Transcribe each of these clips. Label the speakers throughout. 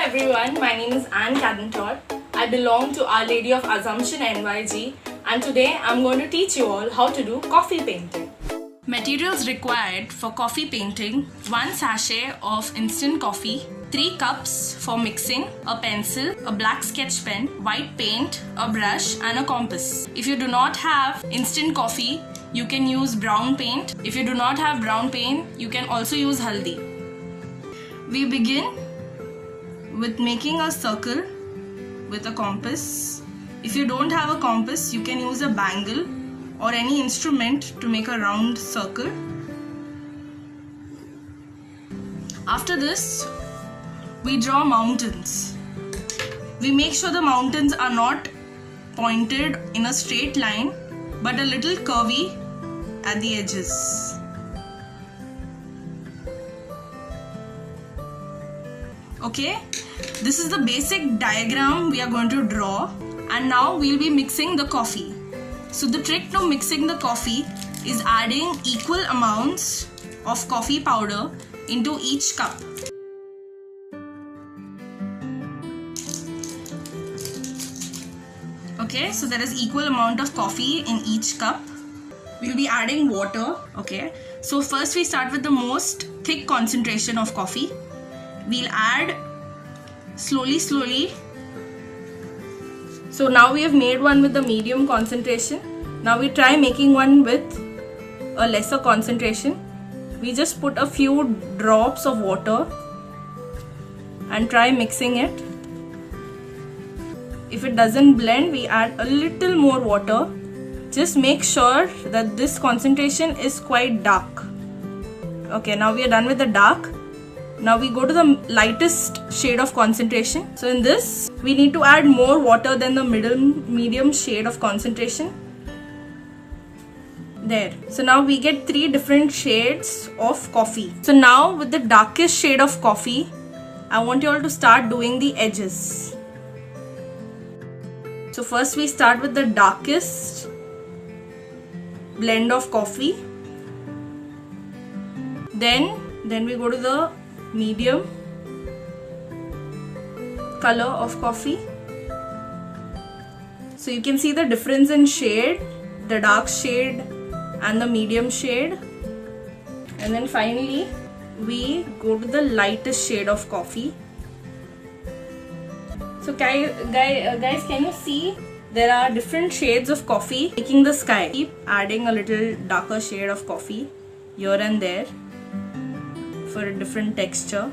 Speaker 1: everyone, my name is Anne Cadentor. I belong to Our Lady of Assumption NYG, and today I'm going to teach you all how to do coffee painting. Materials required for coffee painting: 1 sachet of instant coffee, 3 cups for mixing, a pencil, a black sketch pen, white paint, a brush and a compass. If you do not have instant coffee, you can use brown paint. If you do not have brown paint, you can also use haldi. We begin with making a circle with a compass. If you don't have a compass, you can use a bangle or any instrument to make a round circle. After this, we draw mountains. We make sure the mountains are not pointed in a straight line but a little curvy at the edges. Okay, this is the basic diagram we are going to draw, and now we'll be mixing the coffee. So the trick to mixing the coffee is adding equal amounts of coffee powder into each cup. Okay, so there is equal amount of coffee in each cup. We'll be adding water. Okay, so first we start with the most thick concentration of coffee. We'll add slowly. So now we have made one with the medium concentration. Now we try making one with a lesser concentration. We just put a few drops of water and try mixing it. If it doesn't blend, we add a little more water. Just make sure that this concentration is quite dark. Okay, now we are done with the dark. Now we go to the lightest shade of concentration. So in this, we need to add more water than the medium shade of concentration. There. So now we get 3 different shades of coffee. So now with the darkest shade of coffee, I want you all to start doing the edges. So first we start with the darkest blend of coffee. Then we go to the medium color of coffee. So you can see the difference in shade, the dark shade and the medium shade. And then finally we go to the lightest shade of coffee. So guys, can you see there are different shades of coffee making the sky? Keep adding a little darker shade of coffee here and there for a different texture.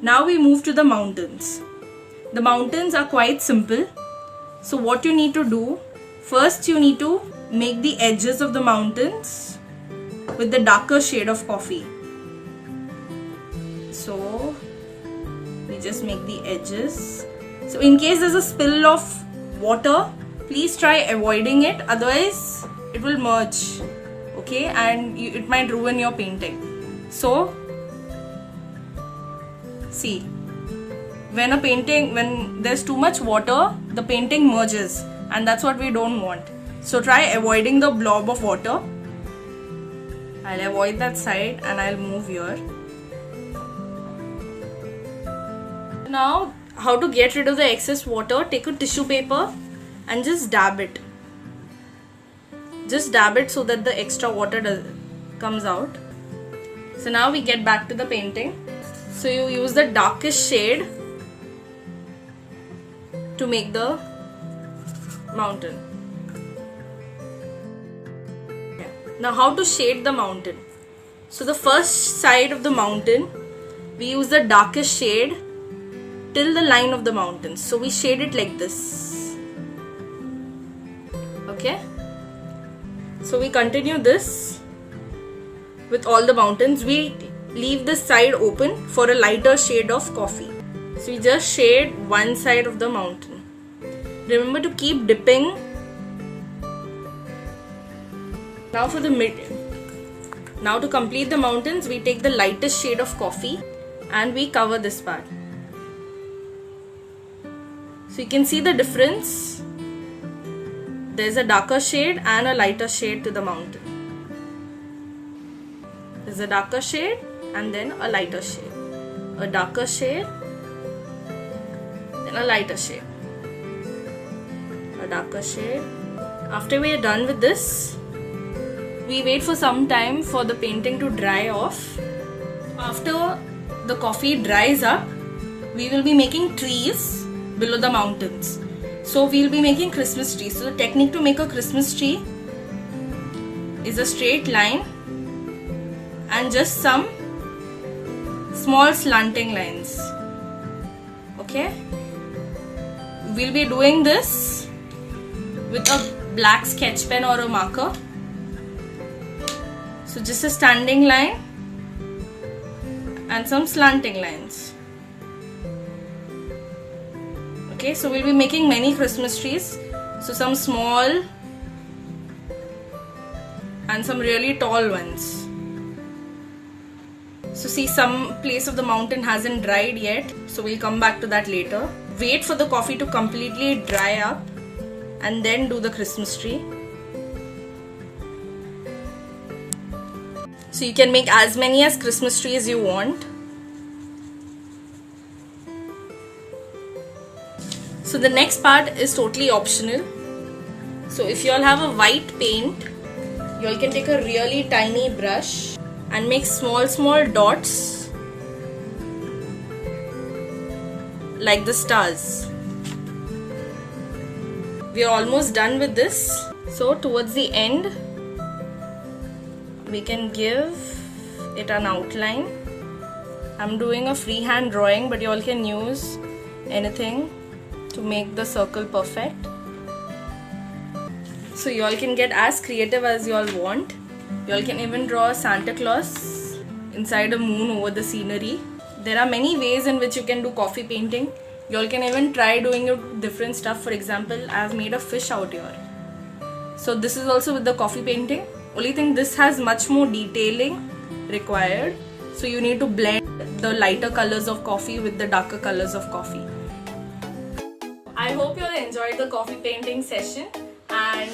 Speaker 1: Now we move to the mountains. The mountains are quite simple. So what you need to do, first you need to make the edges of the mountains with the darker shade of coffee. So we just make the edges. So in case there's a spill of water, please try avoiding it, otherwise it will merge, okay, and it might ruin your painting. So see, when there's too much water, the painting merges, and that's what we don't want. So try avoiding the blob of water. I'll avoid that side and I'll move here. Now, how to get rid of the excess water? Take a tissue paper and just dab it. Just dab it so that the extra water comes out. So now we get back to the painting. So you use the darkest shade to make the mountain. Okay. Now how to shade the mountain? So the first side of the mountain, we use the darkest shade till the line of the mountain. So we shade it like this. Okay. So we continue this with all the mountains. We leave this side open for a lighter shade of coffee. So we just shade one side of the mountain. Remember to keep dipping. Now for the mid. Now to complete the mountains, we take the lightest shade of coffee and we cover this part. So you can see the difference. There's a darker shade and a lighter shade to the mountain. There's a darker shade and then a lighter shade. A darker shade then a lighter shade, a darker shade. After we are done with this, we wait for some time for the painting to dry off. After the coffee dries up, we will be making trees below the mountains. So we will be making Christmas trees. So the technique to make a Christmas tree is a straight line and just some small slanting lines. Okay, we'll be doing this with a black sketch pen or a marker. So just a standing line and some slanting lines. Okay, so we'll be making many Christmas trees. So some small and some really tall ones. So see, some place of the mountain hasn't dried yet, so we'll come back to that later. Wait for the coffee to completely dry up and then do the Christmas tree. So you can make as many as Christmas trees you want. So the next part is totally optional. So if you all have a white paint, you all can take a really tiny brush and make small dots like the stars. We are almost done with this. So towards the end, we can give it an outline. I'm doing a freehand drawing, but you all can use anything to make the circle perfect. So you all can get as creative as you all want. You all can even draw Santa Claus inside a moon over the scenery. There are many ways in which you can do coffee painting. You all can even try doing it different stuff. For example, I have made a fish out here. So this is also with the coffee painting. Only thing, this has much more detailing required. So you need to blend the lighter colors of coffee with the darker colors of coffee. I hope you all enjoyed the coffee painting session, and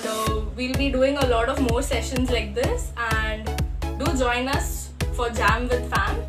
Speaker 1: we'll be doing a lot of more sessions like this, and do join us for Jam with Fam.